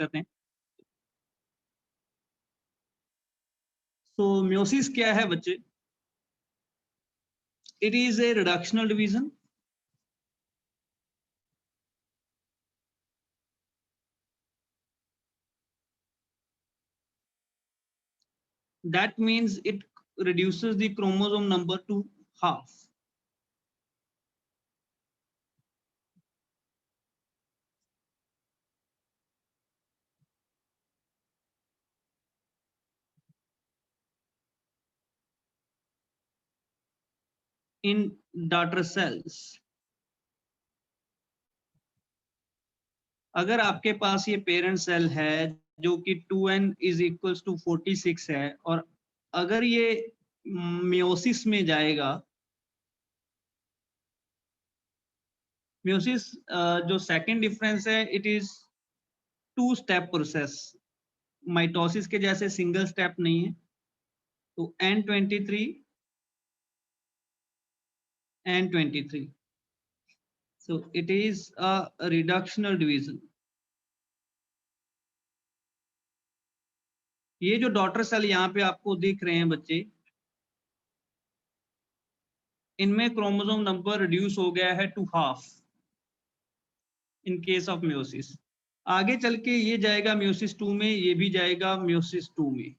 करते हैं। तो म्योसिस क्या है बच्चे? It is A reductional division. That means it reduces the chromosome number to half. In daughter cells, अगर आपके पास ये पेरेंट सेल है जो कि 2n इज इक्वल्स टू 46 है, और अगर ये मियोसिस में जाएगा, मियोसिस जो सेकंड डिफरेंस है, it is 2 step process. Mitosis के जैसे सिंगल स्टेप नहीं है। तो N23 N23, so it is a reductional division. ये जो डॉटर सेल यहाँ पे आपको दिख रहे हैं बच्चे, इनमें क्रोमोसोम नंबर रिड्यूस हो गया है to half in case of meiosis. आगे चल के ये जाएगा म्योसिस 2 में, ये भी जाएगा म्योसिस 2 में।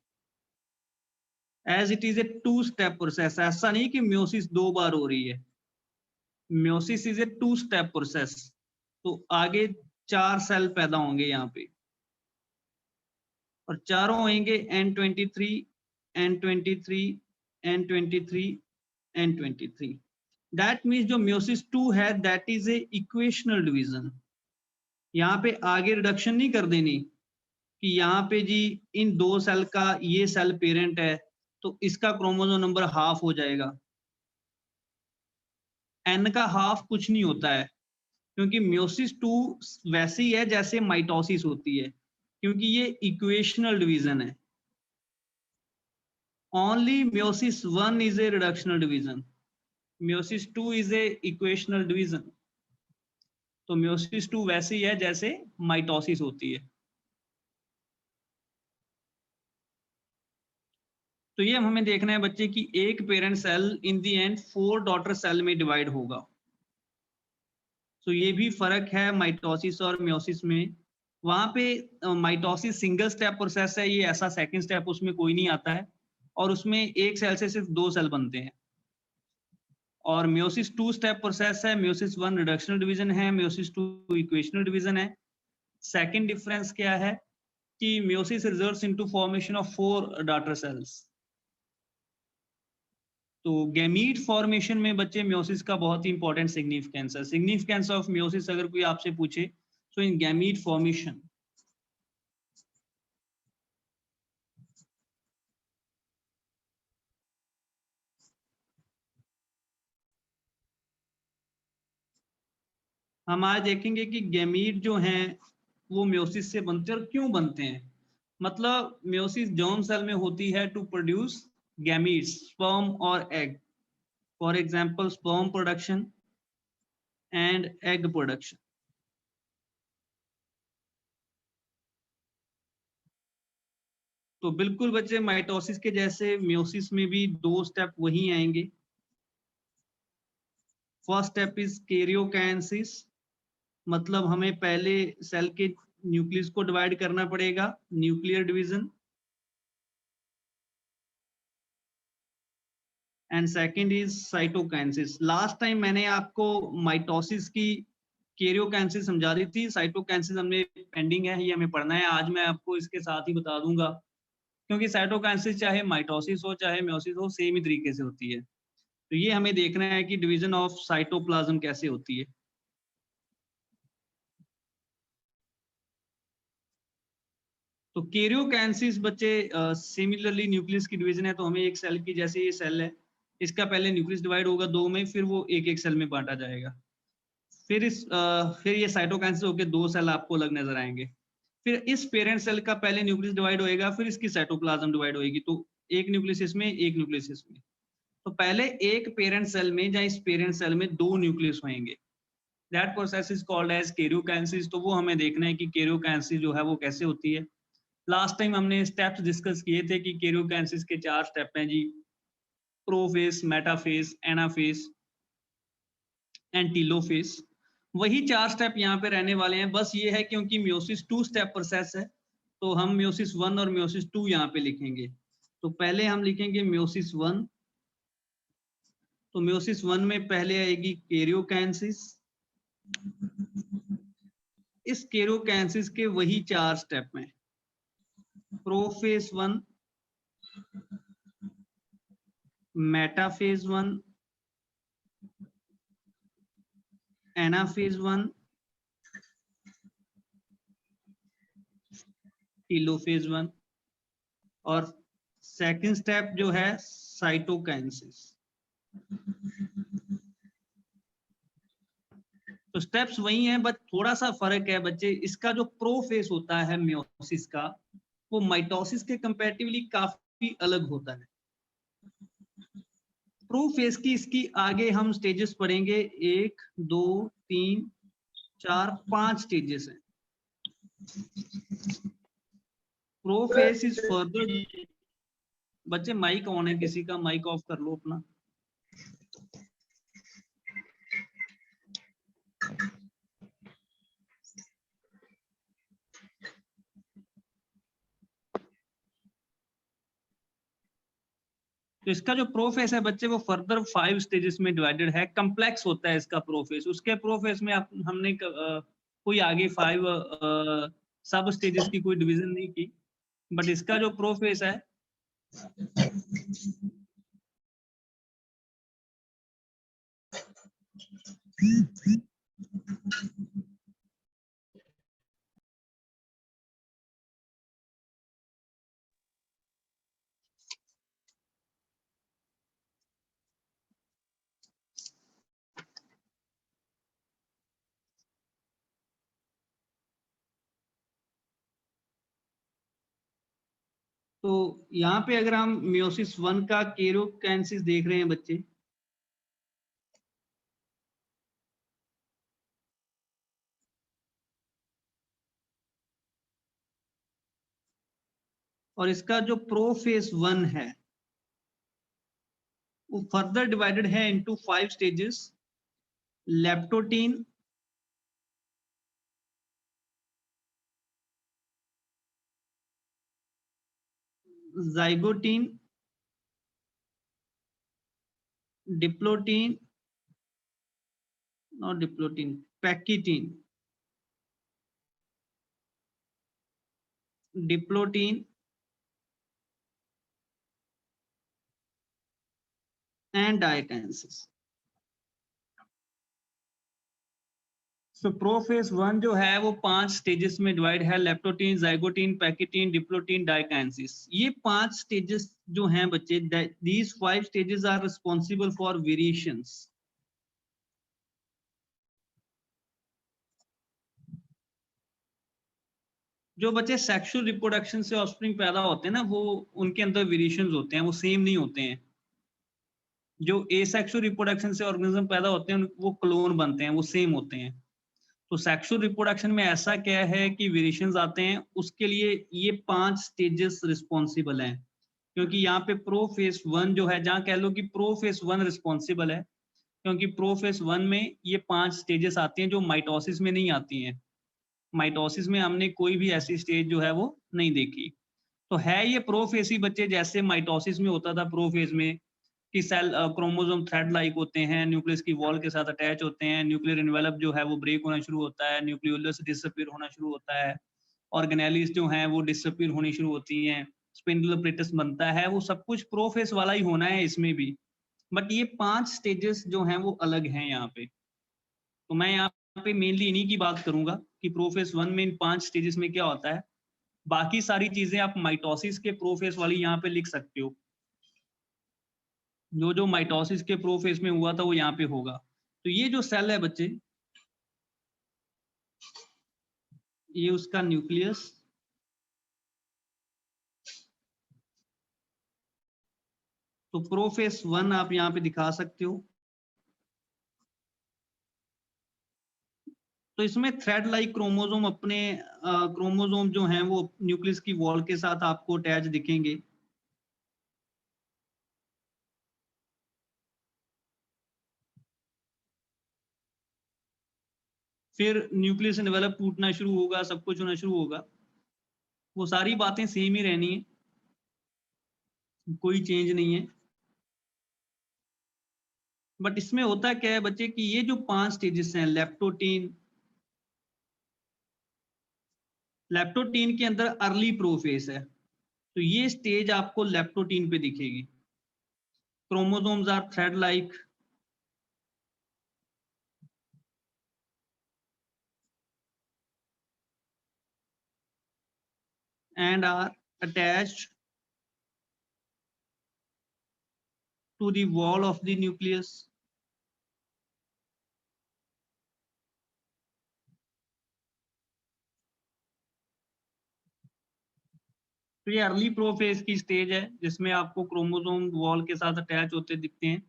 As it is a 2 step process. ऐसा नहीं कि म्योसिस 2 बार हो रही है, meiosis is a 2 step process. तो आगे 4 सेल पैदा होंगे यहाँ पे, और चारों होंगे N23 N23 N23 N23। That means जो म्योसिस 2 है that is a equational division. यहाँ पे आगे रिडक्शन नहीं कर देनी कि यहाँ पे जी इन 2 सेल का ये सेल पेरेंट है तो इसका क्रोमोसोम नंबर हाफ हो जाएगा। n का हाफ कुछ नहीं होता है, क्योंकि म्योसिस 2 वैसी है जैसे माइटोसिस होती है, क्योंकि ये इक्वेशनल डिवीजन है। Only meiosis 1 is a reductional division, meiosis 2 is a equational division. तो म्योसिस 2 वैसी है जैसे माइटोसिस होती है। तो ये हमें देखना है बच्चे कि एक parent cell in the end 4 daughter cell में डिवाइड होगा। तो ये भी फर्क है माइटोसिस और म्योसिस में। वहां पे माइटोसिस सिंगल स्टेप प्रोसेस है, ये ऐसा सेकंड स्टेप उसमें कोई नहीं आता है, और उसमें एक सेल से सिर्फ 2 सेल बनते हैं। और म्योसिस 2 स्टेप प्रोसेस है, म्योसिस 1 रिडक्शनल डिवीजन है, म्योसिस 2 इक्वेशनल डिवीजन है। सेकंड डिफरेंस क्या है कि meiosis results into formation of 4 daughter cells. तो गैमीट फॉर्मेशन में बच्चे म्योसिस का बहुत ही इंपॉर्टेंट सिग्निफिकेंस है। सिग्निफिकेंस ऑफ म्योसिस अगर कोई आपसे पूछे तो इन गैमीट फॉर्मेशन, हम आज देखेंगे कि गैमीट जो हैं वो म्योसिस से बनते हैं और क्यों बनते हैं। मतलब म्योसिस जर्म सेल में होती है टू प्रोड्यूस गैमीट्स, स्पर्म और egg. For example sperm production and egg production. तो बिल्कुल बच्चे माइटोसिस के जैसे म्योसिस में भी 2 स्टेप वही आएंगे। फर्स्ट स्टेप इज कैरियोकाइनेसिस, मतलब हमें पहले सेल के न्यूक्लियस को डिवाइड करना पड़ेगा, nuclear division. And second is cytokinesis. Last time मैंने आपको माइटोसिस की कैरियोकाइनेसिस समझा दी थी, साइटोकाइनेसिस हमने पेंडिंग है, ये हमें पढ़ना है। आज मैं आपको इसके साथ ही बता दूंगा, क्योंकि साइटोकाइनेसिस चाहे माइटोसिस हो चाहे म्योसिस हो सेम ही तरीके से होती है। तो ये हमें देखना है कि डिवीजन ऑफ साइटोप्लाज्म कैसे होती है। तो कैरियोकाइनेसिस बच्चे सिमिलरली न्यूक्लियस की डिवीजन है। तो हमें एक सेल की, जैसे ये सेल है, इसका पहले न्यूक्लियस डिवाइड होगा 2 में, फिर वो एक एक सेल में बांटा जाएगा। फिर ये साइटोकाइनेसिस होकर 2 सेल आपको अलग नजर आएंगे। फिर इस पेरेंट सेल का पहले न्यूक्लियस डिवाइड होएगा, फिर इसकी साइटोप्लाज्म डिवाइड होएगी। तो एक न्यूक्लियस इसमें, एक न्यूक्लियस इसमें। तो पहले एक पेरेंट सेल में या इस पेरेंट सेल में 2 न्यूक्लियस होंगे। That process is called as karyokinesis. तो वो हमें देखना है कि कैरियोकाइनेसिस जो है वो कैसे होती है। लास्ट टाइम हमने स्टेप्स डिस्कस किए थे कि कैरियोकाइनेसिस के 4 स्टेप हैं जी, profess, metaphase, anaphase and telophase. वही 4 स्टेप यहाँ पे रहने वाले हैं, बस ये है क्योंकि म्योसिस 2 स्टेप प्रोसेस है तो हम म्योसिस 1 और म्योसिस 2 यहाँ पे लिखेंगे। तो पहले हम लिखेंगे म्योसिस 1। तो म्योसिस 1 में पहले आएगी कैरियोकाइनेसिस। इस कैरियोकाइनेसिस के वही 4 स्टेप में, प्रोफेस 1, मेटाफेज 1, एनाफेज 1, टीलोफेज 1 और सेकंड स्टेप जो है साइटोकाइनेसिस। तो स्टेप्स वही हैं, बट थोड़ा सा फर्क है बच्चे। इसका जो प्रोफेस होता है म्योसिस का, वो माइटोसिस के कंपैरेटिवली काफी अलग होता है। प्रोफेस की इसकी आगे हम स्टेजेस पढ़ेंगे, 1 2 3 4 5 स्टेजेस हैं। Prophase is further. बच्चे माइक ऑन है, किसी का माइक ऑफ कर लो अपना। तो इसका जो प्रोफेस है बच्चे वो फर्दर 5 स्टेजेस में डिवाइडेड है, कम्प्लेक्स होता है इसका प्रोफेस। उसके प्रोफेस में हमने कोई आगे 5 सब स्टेजेस की कोई डिवीजन नहीं की, बट इसका जो प्रोफेस है तो यहाँ पे अगर हम म्योसिस 1 का कैरियोकाइनेसिस देख रहे हैं बच्चे, और इसका जो प्रोफेस 1 है वो फर्दर डिवाइडेड है into 5 stages, leptotene, zygotene, diplotene, not diplotene, pachytene, diplotene and diakinesis. So prophase 1 जो है वो 5 स्टेजेस में डिवाइड है, leptotene, zygotene, pachytene, diplotene, diakinesis. ये 5 स्टेजेस जो हैं बच्चे, these 5 stages are responsible for variations. जो बच्चे सेक्सुअल रिप्रोडक्शन से ऑफस्प्रिंग पैदा होते हैं ना, वो उनके अंदर वेरिएशंस होते हैं, वो सेम नहीं होते हैं। जो एसेक्सुअल रिप्रोडक्शन से ऑर्गेनिज्म पैदा होते हैं वो क्लोन बनते हैं, वो सेम होते हैं। तो सेक्सुअल रिप्रोडक्शन में ऐसा क्या है कि वेरिएशंस आते हैं, उसके लिए ये 5 स्टेजेस रिस्पॉन्सिबल हैं। क्योंकि यहाँ पे प्रोफेस 1 जो है, जहाँ कह लो कि प्रोफेस 1 रिस्पॉन्सिबल है, क्योंकि प्रोफेस 1 में ये 5 स्टेजेस आती हैं जो माइटोसिस में नहीं आती हैं। माइटोसिस में हमने कोई भी ऐसी स्टेज जो है वो नहीं देखी। तो है ये प्रोफेस ही बच्चे, जैसे माइटोसिस में होता था प्रोफेस में कि सेल क्रोमोसोम थ्रेड लाइक होते हैं, न्यूक्लियस की वॉल के साथ अटैच होते हैं, न्यूक्लियर एनवेलप जो है वो ब्रेक होना शुरू होता है, न्यूक्लियोलस डिसअपीयर होना शुरू होता है, ऑर्गेनेलिस जो हैं वो डिसअपीयर होनी शुरू होती हैं, स्पिंडल अपरेटस बनता है। वो सब कुछ प्रोफेस वाला ही होना है इसमें भी, बट ये 5 स्टेजेस जो हैं वो अलग हैं यहाँ पे। तो मैं यहाँ पे मेनली इन्हीं की बात करूंगा कि प्रोफेस 1 में इन 5 स्टेजेस में क्या होता है। बाकी सारी चीजें आप माइटोसिस के प्रोफेस वाली यहाँ पे लिख सकते हो। जो जो माइटोसिस के प्रोफेस में हुआ था वो यहाँ पे होगा। तो ये जो सेल है बच्चे, ये उसका न्यूक्लियस, तो प्रोफेस 1 आप यहाँ पे दिखा सकते हो। तो इसमें थ्रेड लाइक क्रोमोसोम अपने क्रोमोसोम जो हैं वो न्यूक्लियस की वॉल के साथ आपको अटैच दिखेंगे। फिर न्यूक्लियस डेवलप टूटना शुरू होगा, सब कुछ होना शुरू होगा। वो सारी बातें सेम ही रहनी है, कोई चेंज नहीं है। बट इसमें होता क्या है बच्चे कि ये जो 5 स्टेजेस हैं, लेप्टोटीन के अंदर अर्ली प्रोफेस है, तो ये स्टेज आपको लेप्टोटीन पे दिखेगी। Chromosomes are thread like, and are attached to the wall of the nucleus. तो ये अर्ली प्रोफेज की स्टेज है जिसमें आपको क्रोमोसोम वॉल के साथ अटैच होते दिखते हैं।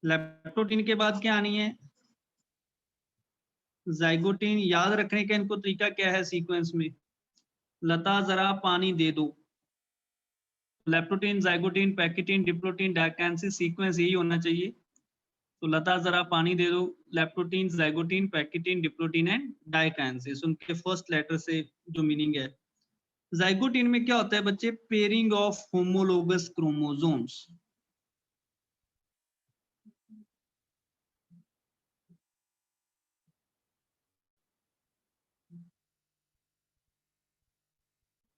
लेप्टोटीन के बाद क्या आनी है? जाइगोटीन। याद रखने का इनको तरीका क्या है सीक्वेंस में? लता जरा पानी दे दो। Leptotene, zygotene, pachytene, diplotene, diakinesis, sequence यही होना चाहिए। तो लता जरा पानी दे दो, leptotene, zygotene, pachytene, diplotene and diakinesis, उनके फर्स्ट लेटर से जो मीनिंग है। जाइगोटीन में क्या होता है बच्चे? Pairing of homologous chromosomes.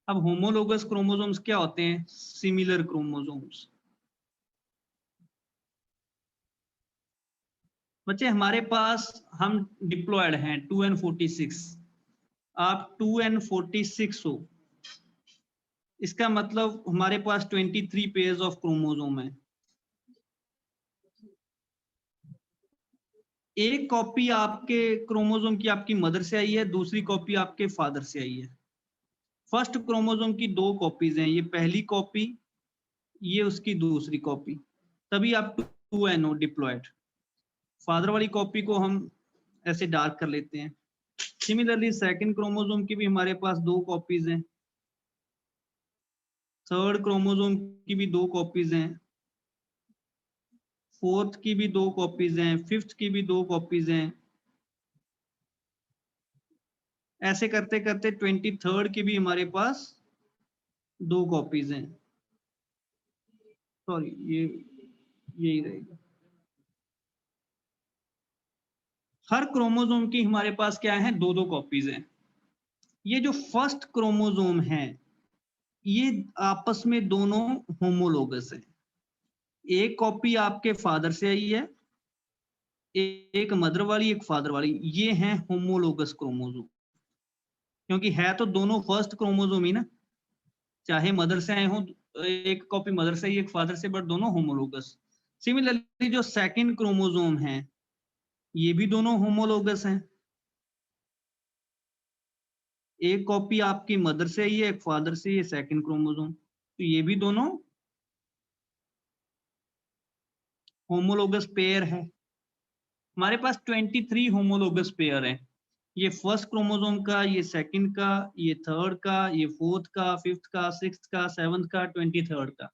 अब होमोलोगस क्रोमोसोम्स क्या होते हैं? Similar chromosomes. बच्चे हमारे पास हम डिप्लॉयड हैं 2n46, आप 2n46 हो, इसका मतलब हमारे पास 23 पेयर्स ऑफ क्रोमोसोम है। एक कॉपी आपके क्रोमोसोम की आपकी मदर से आई है, दूसरी कॉपी आपके फादर से आई है। फर्स्ट क्रोमोसोम की 2 कॉपीज हैं, ये पहली कॉपी, ये उसकी दूसरी कॉपी, तभी आप 2n हो डिप्लॉयड। फादर वाली कॉपी को हम ऐसे डार्क कर लेते हैं। सिमिलरली सेकंड क्रोमोसोम की भी हमारे पास 2 कॉपीज हैं, थर्ड क्रोमोसोम की भी 2 कॉपीज हैं, फोर्थ की भी 2 कॉपीज हैं, फिफ्थ की भी 2 कॉपीज हैं। ऐसे करते करते 23rd की भी हमारे पास 2 कॉपीज हैं। सॉरी, ये यही रहेगा। हर क्रोमोसोम की हमारे पास क्या है? 2-2 कॉपीज हैं। ये जो फर्स्ट क्रोमोसोम है, ये आपस में दोनों होमोलोगस है। एक कॉपी आपके फादर से आई है, एक मदर वाली, एक फादर वाली, ये हैं होमोलोगस क्रोमोसोम। क्योंकि है तो दोनों फर्स्ट क्रोमोसोम ही ना, चाहे मदर से आए हो, एक कॉपी मदर से ही एक फादर से, बट दोनों होमोलोगस। सिमिलरली जो सेकंड क्रोमोसोम है, ये भी दोनों होमोलोगस हैं। एक कॉपी आपकी मदर से ही है, एक फादर से, ये सेकंड क्रोमोसोम, तो ये भी दोनों होमोलोगस पेयर है। हमारे पास 23 होमोलोगस पेयर हैं। ये फर्स्ट क्रोमोसोम का, ये सेकंड का, ये थर्ड का, ये फोर्थ का, फिफ्थ का, सिक्स्थ का, सेवंथ का, 23rd का,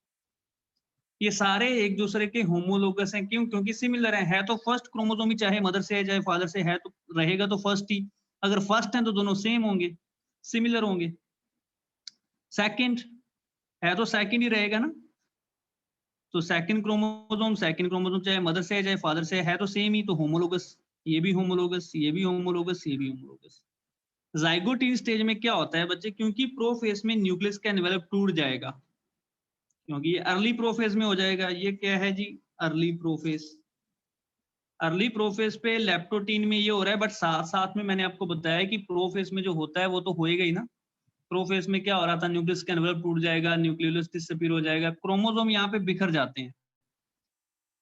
ये सारे एक दूसरे के होमोलोगस हैं। क्यों? क्योंकि सिमिलर है तो फर्स्ट क्रोमोसोम ही, चाहे मदर से है चाहे फादर से है, तो रहेगा तो फर्स्ट ही। अगर फर्स्ट है तो दोनों सेम होंगे, सिमिलर होंगे। सेकंड है तो सेकंड ही रहेगा ना, तो सेकंड क्रोमोसोम चाहे मदर से है चाहे फादर से है तो सेम ही, तो होमोलोगस। ये भी होमोलोगस, ये भी होमोलोगस, ये भी होमोलोगस। जाइगोटीन स्टेज में क्या होता है बच्चे? क्योंकि प्रोफेज में न्यूक्लियस का एनवेलप टूट जाएगा, क्योंकि ये अर्ली प्रोफेज में हो जाएगा। ये क्या है जी? Early prophase. अर्ली प्रोफेज पे लेप्टोटीन में ये हो रहा है, बट साथ साथ में मैंने आपको बताया कि प्रोफेज में जो होता है वो तो होएगा ही ना। प्रोफेज में क्या हो रहा था? न्यूक्लियस का एनवेलप टूट जाएगा, न्यूक्लियस डिसअपीयर हो जाएगा, क्रोमोसोम यहाँ पे बिखर जाते हैं।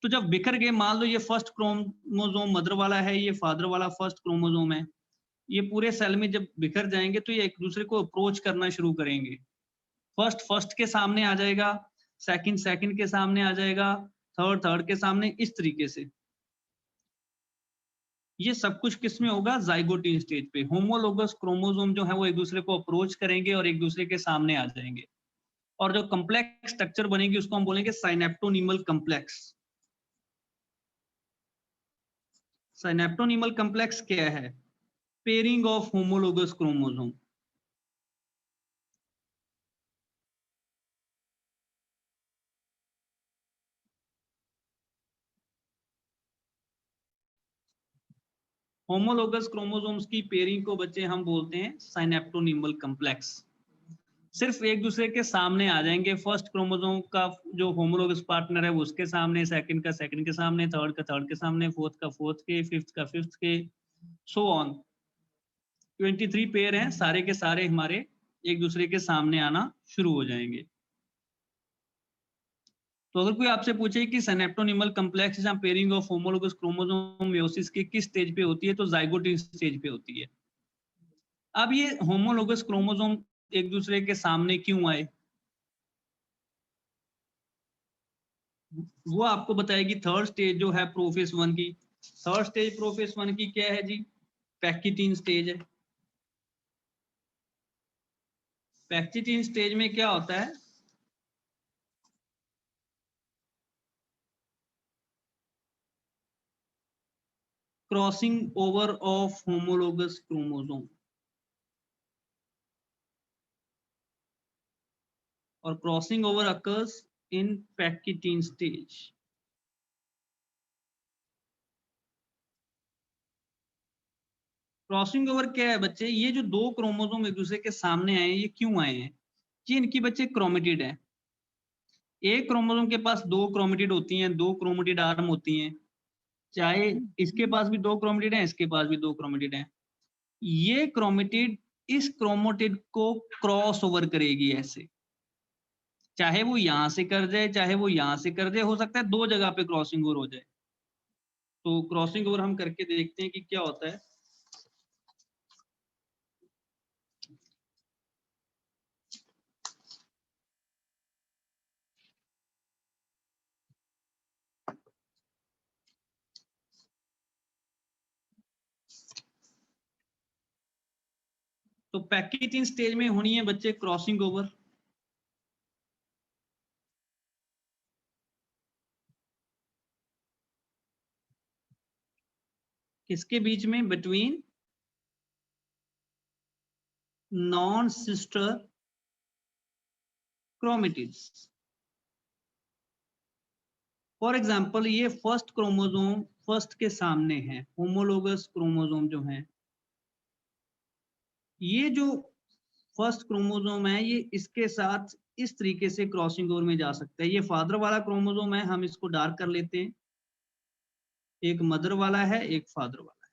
तो जब बिखर गए, मान लो ये फर्स्ट क्रोमोसोम मदर वाला है, ये फादर वाला फर्स्ट क्रोमोसोम है, ये पूरे सेल में जब बिखर जाएंगे तो ये एक दूसरे को अप्रोच करना शुरू करेंगे। फर्स्ट फर्स्ट के सामने आ जाएगा, सेकंड सेकंड के सामने आ जाएगा, थर्ड थर्ड के सामने, इस तरीके से। ये सब कुछ किस में होगा? जाइगोटिन स्टेज पे। होमोलोगस क्रोमोसोम जो है वो एक दूसरे को अप्रोच करेंगे और एक दूसरे के सामने आ जाएंगे, और जो कम्प्लेक्स स्ट्रक्चर बनेगी उसको हम बोलेंगे साइनेप्टोनीमल कम्प्लेक्स। साइनेप्टोनीमल कम्प्लेक्स क्या है? Pairing of homologous chromosome. Homologous chromosomes की पेयरिंग को बच्चे हम बोलते हैं साइनेप्टोनीमल कम्प्लेक्स। सिर्फ एक दूसरे के सामने आ जाएंगे। फर्स्ट क्रोमोसोम का जो होमोलोगस पार्टनर है वो उसके सामने, सेकंड का सेकंड के सामने, थर्ड का थर्ड के सामने, फोर्थ का फोर्थ के, फिफ्थ का फिफ्थ के, सो ऑन। 23 पेयर हैं, सारे के सारे हमारे एक दूसरे के सामने आना शुरू हो जाएंगे। तो अगर कोई आपसे पूछे कि सिनेप्टोनिमल कम्प्लेक्स या pairing of homologous chromosome meiosis के किस स्टेज पे होती है, तो जाइगोटिन स्टेज पे होती है। अब ये होमोलोगस क्रोमोसोम एक दूसरे के सामने क्यों आए, वो आपको बताएगी थर्ड स्टेज जो है प्रोफेस 1 की। थर्ड स्टेज प्रोफेस 1 की क्या है जी? पैक्टिटीन स्टेज है। पैक्टिटीन स्टेज में क्या होता है? Crossing over of homologous chromosome, और crossing over occurs in pachytene stage. Crossing over क्या है बच्चे? ये जो दो क्रोमोसोम एक दूसरे के सामने आए, ये क्यों आए हैं? ये इनकी बच्चे क्रोमेटिड है। एक क्रोमोसोम के पास दो क्रोमेटिड होती हैं, दो क्रोमेटिड आर्म होती हैं, चाहे इसके पास भी दो क्रोमेटिड हैं, इसके पास भी दो क्रोमेटिड हैं। ये क्रोमेटिड इस क्रोमेटिड को क्रॉस ओवर करेगी ऐसे, चाहे वो यहां से कर जाए चाहे वो यहां से कर जाए, हो सकता है दो जगह पे क्रॉसिंग ओवर हो जाए। तो क्रॉसिंग ओवर हम करके देखते हैं कि क्या होता है। तो पैक्टिन स्टेज में होनी है बच्चे क्रॉसिंग ओवर। किसके बीच में? Between non sister chromatids. For example ये फर्स्ट क्रोमोसोम फर्स्ट के सामने है, होमोलोगस क्रोमोसोम जो है, ये जो फर्स्ट क्रोमोसोम है ये इसके साथ इस तरीके से क्रॉसिंग ओवर में जा सकता है। ये फादर वाला क्रोमोसोम है, हम इसको डार्क कर लेते हैं। एक मदर वाला है, एक फादर वाला है।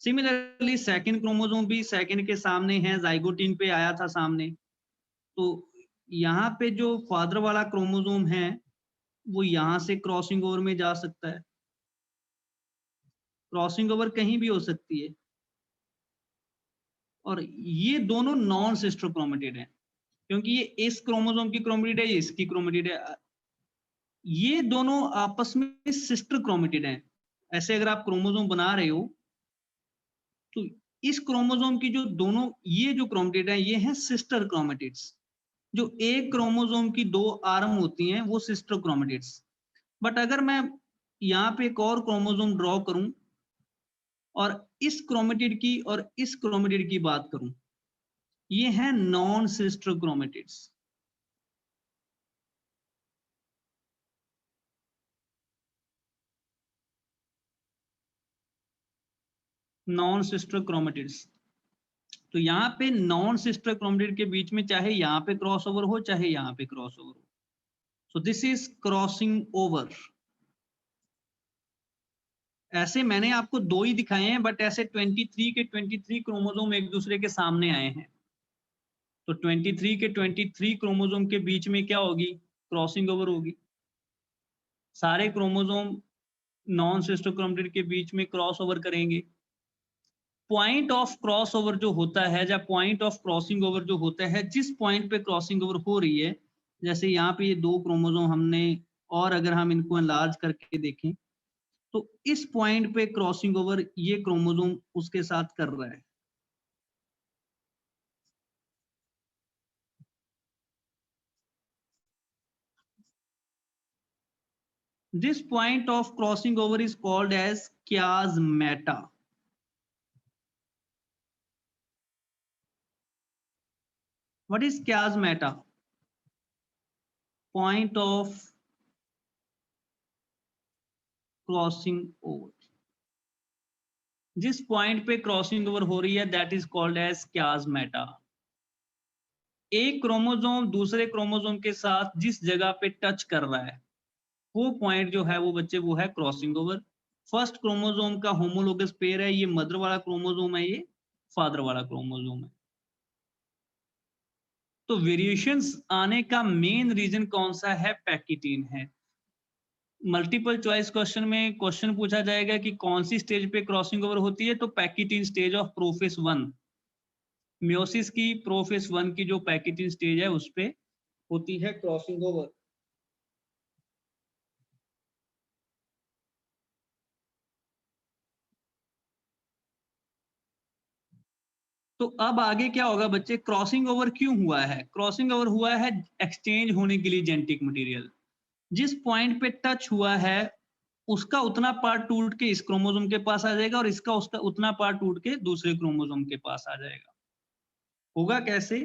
सिमिलरली सेकंड क्रोमोसोम भी सेकंड के सामने है, जाइगोटिन पे आया था सामने। तो यहाँ पे जो फादर वाला क्रोमोसोम है वो यहाँ से क्रॉसिंग ओवर में जा सकता है। क्रॉसिंग ओवर कहीं भी हो सकती है। और ये दोनों नॉन सिस्टर क्रोमेटिड है, क्योंकि ये इस क्रोमोसोम की क्रोमेटिड है, ये इसकी क्रोमेटिड है। ये दोनों आपस में सिस्टर क्रोमेटिड हैं। ऐसे अगर आप क्रोमोसोम बना रहे हो तो इस क्रोमोसोम की जो दोनों ये जो क्रोमेटिड है ये हैं सिस्टर क्रोमेटिड्स। जो एक क्रोमोसोम की दो आर्म होती हैं वो सिस्टर क्रोमेटिड्स। बट अगर मैं यहाँ पे एक और क्रोमोसोम ड्रॉ करूं और इस क्रोमेटिड की और इस क्रोमेटिड की बात करूं, ये हैं non sister chromatids. Non sister chromatids. तो यहाँ पे नॉन सिस्टर क्रोमेटिड के बीच में चाहे यहाँ पे क्रॉस ओवर हो चाहे यहाँ पे क्रॉस ओवर हो, so this is crossing over. ऐसे मैंने आपको दो ही दिखाए हैं, बट ऐसे 23 के 23 क्रोमोसोम एक दूसरे के सामने आए हैं। तो 23 के 23 क्रोमोसोम के बीच में क्या होगी? क्रॉसिंग ओवर होगी। सारे क्रोमोसोम नॉन सिस्टर क्रोमेटिड के बीच में क्रॉस ओवर करेंगे। पॉइंट ऑफ क्रॉस ओवर जो होता है या पॉइंट ऑफ क्रॉसिंग ओवर जो होता है, जिस पॉइंट पे क्रॉसिंग ओवर हो रही है, जैसे यहाँ पे ये दो क्रोमोसोम हमने, और अगर हम इनको एनलार्ज करके देखें तो इस पॉइंट पे क्रॉसिंग ओवर ये क्रोमोसोम उसके साथ कर रहा है। This point of crossing over is called as chiasmata. What is chiasmata? Point of crossing over. जिस पॉइंट पे क्रॉसिंग ओवर हो रही है that is called as chiasmata. एक क्रोमोसोम दूसरे क्रोमोसोम के साथ जिस जगह पे टच कर रहा है वो पॉइंट जो है वो बच्चे वो है क्रॉसिंग ओवर। फर्स्ट क्रोमोसोम का होमोलोगस पेयर है, ये मदर वाला क्रोमोसोम है, ये फादर वाला क्रोमोसोम है। तो वेरिएशंस आने का मेन रीजन कौन सा है? पैकिटीन है। मल्टीपल चॉइस क्वेश्चन में क्वेश्चन पूछा जाएगा कि कौन सी स्टेज पे क्रॉसिंग ओवर होती है, तो पैकिटीन स्टेज ऑफ प्रोफेस 1, मियोसिस की प्रोफेस 1 की जो पैकिटीन स्टेज है उस पे होती है क्रॉसिंग ओवर। तो अब आगे क्या होगा बच्चे? क्रॉसिंग ओवर क्यों हुआ है? क्रॉसिंग ओवर हुआ है एक्सचेंज होने के लिए जेनेटिक मटेरियल। जिस पॉइंट पे टच हुआ है उसका उतना पार्ट टूट के इस क्रोमोसोम के पास आ जाएगा और इसका उसका उतना पार्ट टूट के दूसरे क्रोमोसोम के पास आ जाएगा। होगा कैसे?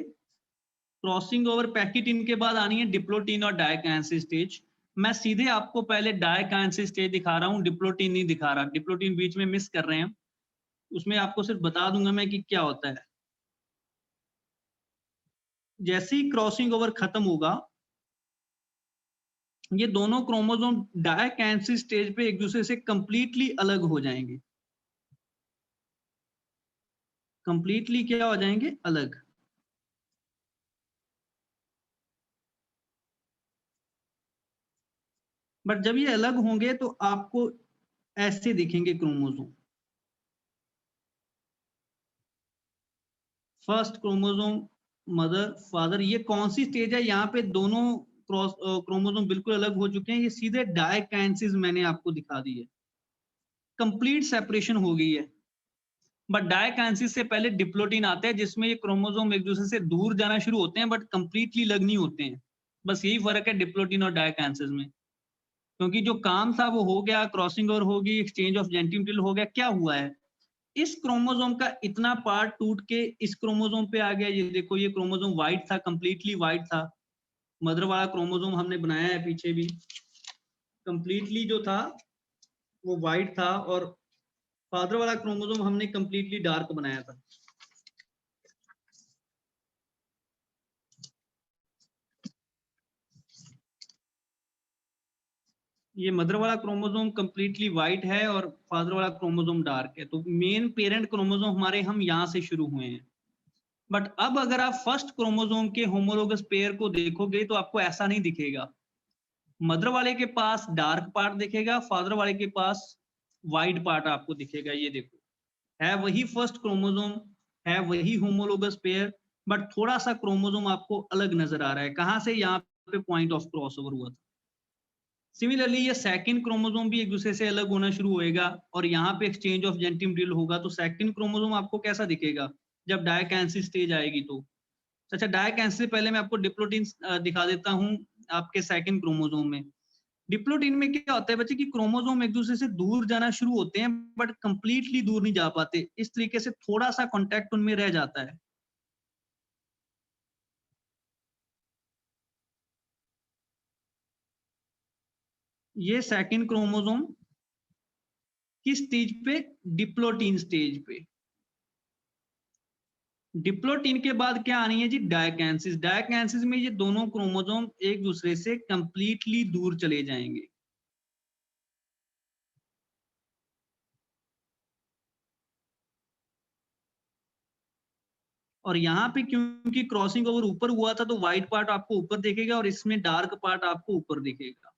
क्रॉसिंग ओवर पैकिटीन के बाद आनी है डिप्लोटीन और डायकाइनेसिस स्टेज। मैं सीधे आपको पहले डायकाइनेसिस स्टेज दिखा रहा हूं, डिप्लोटीन नहीं दिखा रहा। डिप्लोटीन बीच में मिस कर रहे हैं, उसमें आपको सिर्फ बता दूंगा मैं कि क्या होता है। जैसे ही क्रॉसिंग ओवर खत्म होगा ये दोनों क्रोमोसोम डायकाइनेसिस स्टेज पे एक दूसरे से कंप्लीटली अलग हो जाएंगे। कंप्लीटली क्या हो जाएंगे? अलग। बट जब ये अलग होंगे तो आपको ऐसे दिखेंगे chromosome. First chromosome mother father, ये कौन सी स्टेज है? यहाँ पे दोनों क्रोमोसोम बिल्कुल अलग हो चुके हैं, ये सीधे डायकाइनेसिस मैंने आपको दिखा दी है। कंप्लीट सेपरेशन हो गई है। बट डायकाइनेसिस से पहले डिप्लोटीन आता है जिसमें ये क्रोमोसोम एक दूसरे से दूर जाना शुरू होते हैं बट कंप्लीटली अलग नहीं होते हैं। बस यही फर्क है डिप्लोटीन और डायकाइनेसिस में। क्योंकि जो काम था वो हो गया, क्रॉसिंग ओवर होगी, एक्सचेंज ऑफ जेनेटिक मटेरियल हो गया। क्या हुआ है? इस क्रोमोसोम का इतना पार्ट टूट के इस क्रोमोसोम पे आ गया। ये देखो, ये क्रोमोसोम व्हाइट था, कंप्लीटली व्हाइट था। मदर वाला क्रोमोसोम हमने बनाया है पीछे भी, कंप्लीटली जो था वो व्हाइट था, और फादर वाला क्रोमोसोम हमने कंप्लीटली डार्क बनाया था। ये मदर वाला क्रोमोसोम कंप्लीटली व्हाइट है और फादर वाला क्रोमोसोम डार्क है। तो मेन पेरेंट क्रोमोसोम हमारे हम यहाँ से शुरू हुए हैं। बट अब अगर आप फर्स्ट क्रोमोसोम के होमोलोगस पेयर को देखोगे तो आपको ऐसा नहीं दिखेगा। मदर वाले के पास डार्क पार्ट दिखेगा, फादर वाले के पास व्हाइट पार्ट आपको दिखेगा। ये देखो, है वही फर्स्ट क्रोमोसोम, है वही होमोलोगस पेयर, बट थोड़ा सा क्रोमोसोम आपको अलग नजर आ रहा है। कहां से? यहाँ पे पॉइंट ऑफ क्रॉसओवर हुआ था। सिमिलरली ये सेकंड क्रोमोसोम भी एक दूसरे से अलग होना शुरू होएगा और यहाँ पे एक्सचेंज ऑफ जेनेटिक मटेरियल होगा। तो सेकंड क्रोमोसोम आपको कैसा दिखेगा जब डायकाइनेसिस स्टेज आएगी? तो अच्छा, डायकाइनेसिस से पहले मैं आपको डिप्लोटीन दिखा देता हूँ आपके सेकंड क्रोमोसोम में। डिप्लोटीन में क्या होता है बच्चे कि क्रोमोसोम एक दूसरे से दूर जाना शुरू होते हैं बट कंप्लीटली दूर नहीं जा पाते। इस तरीके से थोड़ा सा कांटेक्ट उनमें रह जाता है। ये सेकंड क्रोमोसोम किस स्टेज पे? डिप्लोटीन स्टेज पे। डिप्लोटीन के बाद क्या आनी है जी? डायकाइनेसिस। डायकाइनेसिस में ये दोनों क्रोमोसोम एक दूसरे से कंप्लीटली दूर चले जाएंगे। और यहाँ पे क्योंकि क्रॉसिंग ओवर ऊपर हुआ था तो व्हाइट पार्ट आपको ऊपर दिखेगा और इसमें डार्क पार्ट आपको ऊपर दिखेगा।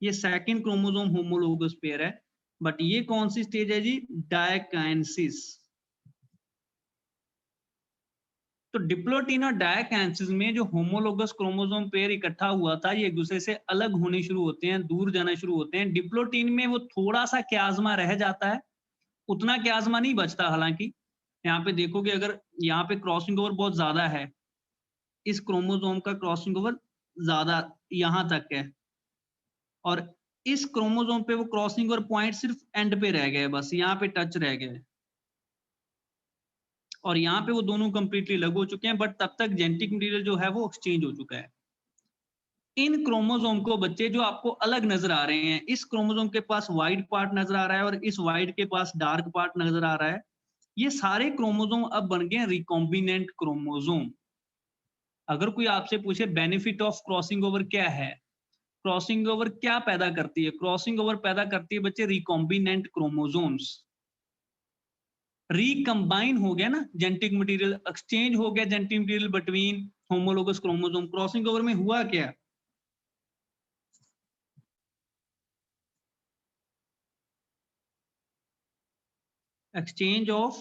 ये सेकंड क्रोमोसोम होमोलोगस पेयर है। बट ये कौन सी स्टेज है जी? डायकाइनेसिस। तो डिप्लोटीन और डायकैंसिस में जो होमोलोगस क्रोमोसोम पेयर इकट्ठा हुआ था, ये एक दूसरे से अलग होने शुरू होते हैं, दूर जाना शुरू होते हैं। डिप्लोटीन में वो थोड़ा सा क्याज़्मा रह जाता है, उतना क्याज़्मा नहीं बचता। हालांकि यहाँ पे देखोगे, अगर यहाँ पे क्रॉसिंग ओवर बहुत ज्यादा है, इस क्रोमोसोम का क्रॉसिंग ओवर ज्यादा यहाँ तक है, और इस क्रोमोसोम पे वो क्रॉसिंग ओवर पॉइंट सिर्फ एंड पे रह गए, बस यहाँ पे टच रह गए, और यहाँ पे वो दोनों कंप्लीटली अलग हो चुके हैं, बट तब तक जेनेटिक मटेरियल जो है वो एक्सचेंज हो चुका है। इन क्रोमोसोम को बच्चे जो आपको अलग नजर आ रहे हैं, इस क्रोमोसोम के पास व्हाइट पार्ट नजर आ रहा है और इस व्हाइट के पास डार्क पार्ट नजर आ रहा है, ये सारे क्रोमोसोम अब बन गए रिकॉम्बिनेंट क्रोमोसोम। अगर कोई आपसे पूछे बेनिफिट ऑफ क्रॉसिंग ओवर क्या है, क्रॉसिंग ओवर क्या पैदा करती है, क्रॉसिंग ओवर पैदा करती है बच्चे रिकॉम्बिनेंट क्रोमोसोम्स। रिकंबाइन हो गया ना जेनेटिक मटेरियल, एक्सचेंज हो गया genetic material between homologous chromosome. Crossing over में हुआ क्या, exchange of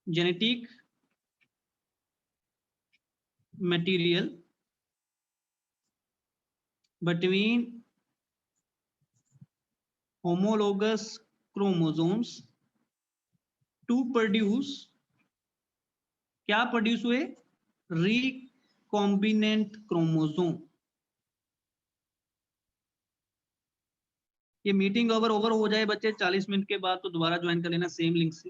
genetic material between homologous chromosomes to produce, क्या प्रोड्यूस हुए, रिकॉम्बिनेंट क्रोमोसोम। ये मीटिंग ओवर हो जाए बच्चे 40 मिनट के बाद, तो दोबारा ज्वाइन कर लेना सेम लिंक से।